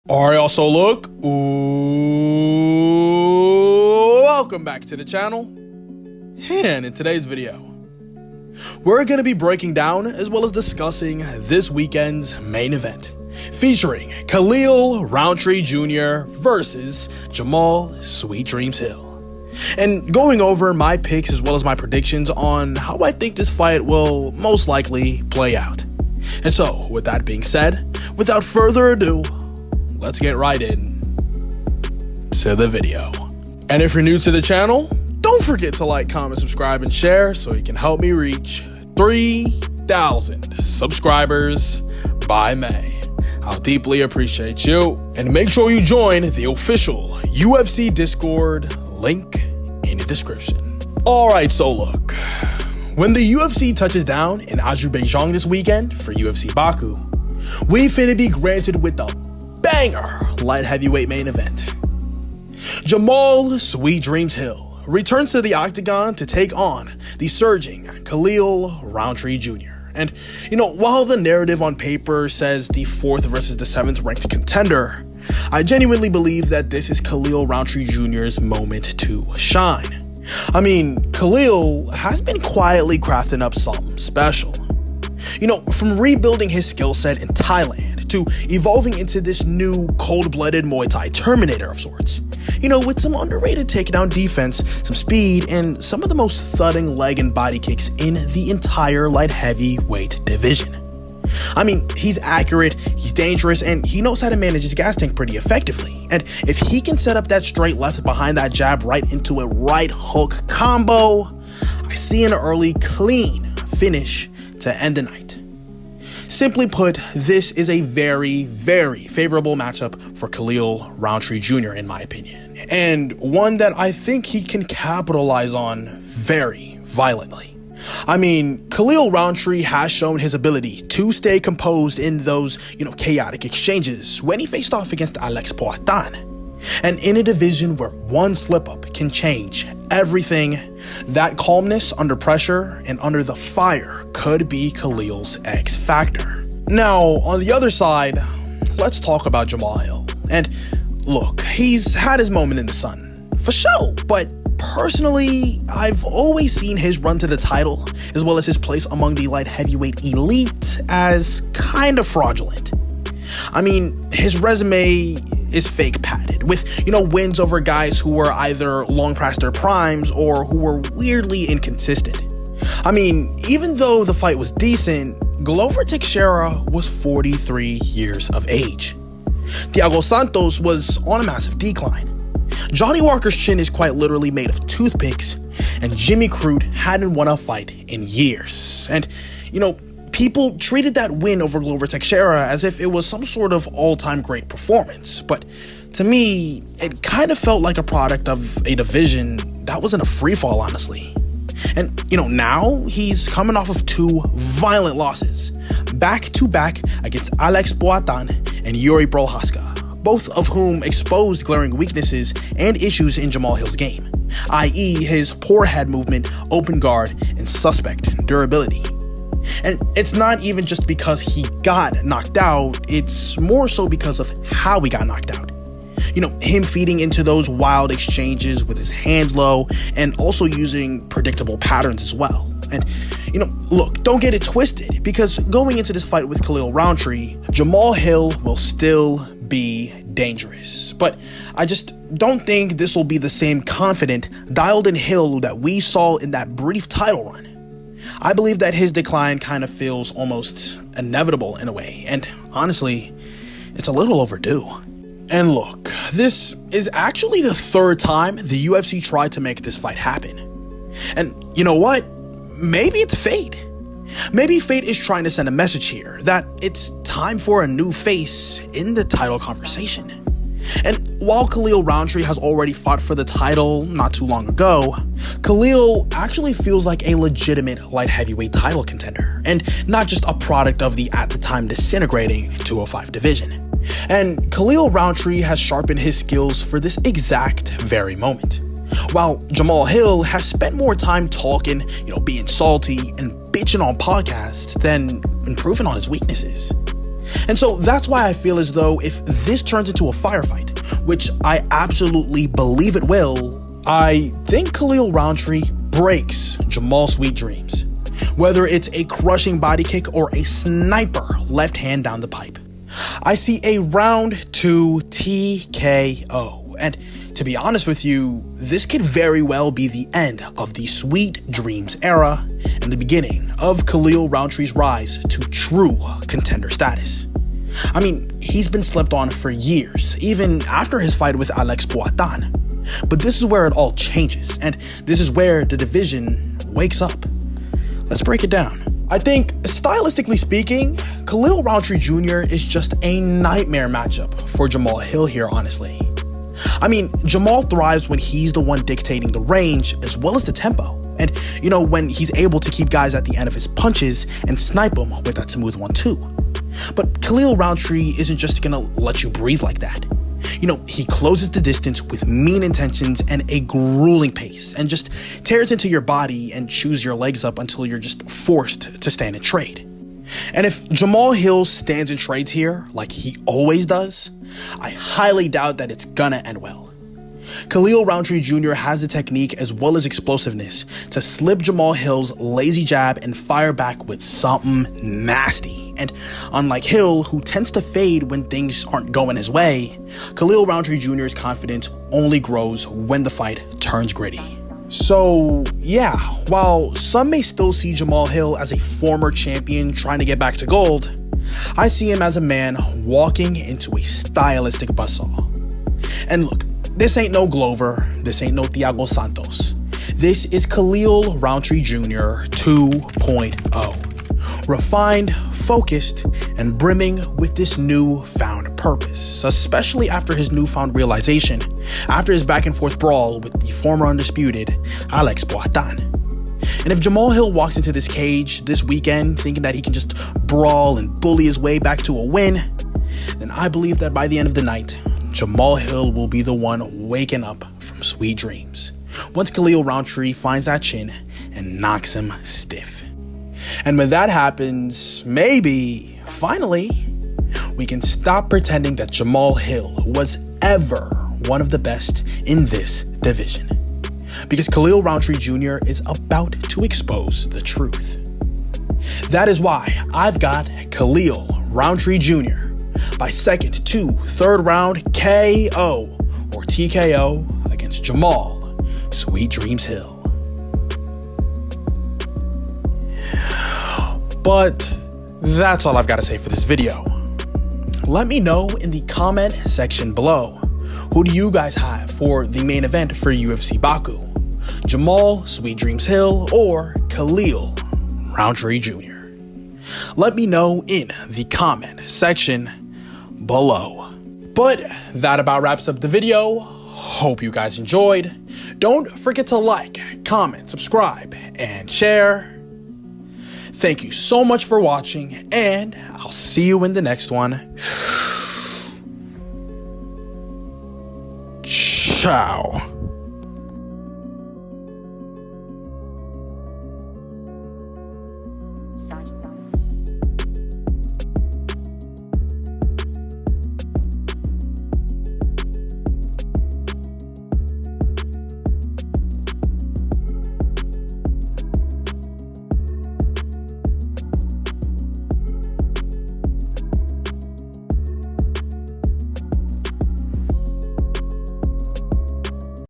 Alright, also look, welcome back to the channel, and in today's video, we're going to be breaking down as well as discussing this weekend's main event, featuring Khalil Rountree Jr. versus Jamahal Sweet Dreams Hill, and going over my picks as well as my predictions on how I think this fight will most likely play out. And so, with that being said, without further ado, let's get right in to the video. And if you're new to the channel, don't forget to like, comment, subscribe, and share so you can help me reach 3,000 subscribers by May. I'll deeply appreciate you. And make sure you join the official UFC Discord, link in the description. Alright, so look, when the UFC touches down in Azerbaijan this weekend for UFC Baku, we finna be granted with the banger light heavyweight main event. Jamahal Sweet Dreams Hill returns to the octagon to take on the surging Khalil Rountree Jr. And, while the narrative on paper says the 4th versus the 7th ranked contender, I genuinely believe that this is Khalil Rountree Jr.'s moment to shine. I mean, Khalil has been quietly crafting up something special. From rebuilding his skill set in Thailand to evolving into this new cold-blooded Muay Thai Terminator of sorts. With some underrated takedown defense, some speed, and some of the most thudding leg and body kicks in the entire light heavyweight division. I mean, he's accurate, he's dangerous, and he knows how to manage his gas tank pretty effectively. And if he can set up that straight left behind that jab right into a right hook combo, I see an early clean finish to end the night. Simply put, this is a very, very favorable matchup for Khalil Rountree Jr. in my opinion, and one that I think he can capitalize on very violently. I mean, Khalil Rountree has shown his ability to stay composed in those, chaotic exchanges when he faced off against Alex Poatan. And in a division where one slip-up can change everything, that calmness under pressure and under the fire could be Khalil's X factor. Now, on the other side, let's talk about Jamahal Hill. And look, he's had his moment in the sun, for sure, but personally, I've always seen his run to the title, as well as his place among the light heavyweight elite, as kind of fraudulent. I mean, his resume is fake padded, with, wins over guys who were either long past their primes or who were weirdly inconsistent. I mean, even though the fight was decent, Glover Teixeira was 43 years of age. Thiago Santos was on a massive decline. Johnny Walker's chin is quite literally made of toothpicks, and Jimmy Crute hadn't won a fight in years. And, people treated that win over Glover Teixeira as if it was some sort of all-time great performance, but to me, it kind of felt like a product of a division that was in a free-fall, honestly. And, now he's coming off of 2 violent losses, back-to-back against Alex Poatan and Yuri Prochazka, both of whom exposed glaring weaknesses and issues in Jamahal Hill's game, i.e. his poor head movement, open guard, and suspect durability. And it's not even just because he got knocked out, it's more so because of how he got knocked out. Him feeding into those wild exchanges with his hands low and also using predictable patterns as well. And, look, don't get it twisted, because going into this fight with Khalil Rountree, Jamahal Hill will still be dangerous. But I just don't think this will be the same confident, dialed-in Hill that we saw in that brief title run. I believe that his decline kind of feels almost inevitable in a way, and honestly, it's a little overdue. And look, this is actually the 3rd time the UFC tried to make this fight happen. And you know what? Maybe it's fate. Maybe fate is trying to send a message here that it's time for a new face in the title conversation. And while Khalil Rountree has already fought for the title not too long ago, Khalil actually feels like a legitimate light heavyweight title contender, and not just a product of the at the time disintegrating 205 division. And Khalil Rountree has sharpened his skills for this exact very moment, while Jamahal Hill has spent more time talking, being salty and bitching on podcasts than improving on his weaknesses. And so that's why I feel as though if this turns into a firefight, which I absolutely believe it will, I think Khalil Rountree breaks Jamahal Sweet Dreams, whether it's a crushing body kick or a sniper left hand down the pipe. I see a round 2 TKO, and to be honest with you, this could very well be the end of the Sweet Dreams era and the beginning of Khalil Rountree's rise to true contender status. I mean, he's been slept on for years, even after his fight with Alex Poatan. But this is where it all changes, and this is where the division wakes up. Let's break it down. I think, stylistically speaking, Khalil Rountree Jr. is just a nightmare matchup for Jamahal Hill here, honestly. I mean, Jamahal thrives when he's the one dictating the range as well as the tempo. And, when he's able to keep guys at the end of his punches and snipe them with that smooth 1-2. But Khalil Rountree isn't just gonna let you breathe like that. He closes the distance with mean intentions and a grueling pace and just tears into your body and chews your legs up until you're just forced to stand and trade. And if Jamahal Hill stands and trades here, like he always does, I highly doubt that it's gonna end well. Khalil Rountree Jr. has the technique as well as explosiveness to slip Jamahal Hill's lazy jab and fire back with something nasty. And unlike Hill, who tends to fade when things aren't going his way, Khalil Rountree Jr.'s confidence only grows when the fight turns gritty. So yeah, while some may still see Jamahal Hill as a former champion trying to get back to gold, I see him as a man walking into a stylistic buzzsaw. And look, this ain't no Glover, this ain't no Thiago Santos. This is Khalil Rountree Jr. 2.0. Refined, focused, and brimming with this newfound purpose, especially after his newfound realization, after his back and forth brawl with the former undisputed Alex Poatan. And if Jamahal Hill walks into this cage this weekend thinking that he can just brawl and bully his way back to a win, then I believe that by the end of the night, Jamahal Hill will be the one waking up from sweet dreams once Khalil Rountree finds that chin and knocks him stiff. And when that happens, maybe, finally, we can stop pretending that Jamahal Hill was ever one of the best in this division. Because Khalil Rountree Jr. is about to expose the truth. That is why I've got Khalil Rountree Jr. by 2nd to 3rd round KO or TKO against Jamahal Sweet Dreams Hill. But that's all I've got to say for this video. Let me know in the comment section below, who do you guys have for the main event for UFC Baku? Jamahal Sweet Dreams Hill or Khalil Rountree Jr.? Let me know in the comment section below. But that about wraps up the video. Hope you guys enjoyed. Don't forget to like, comment, subscribe, and share. Thank you so much for watching, and I'll see you in the next one. Ciao.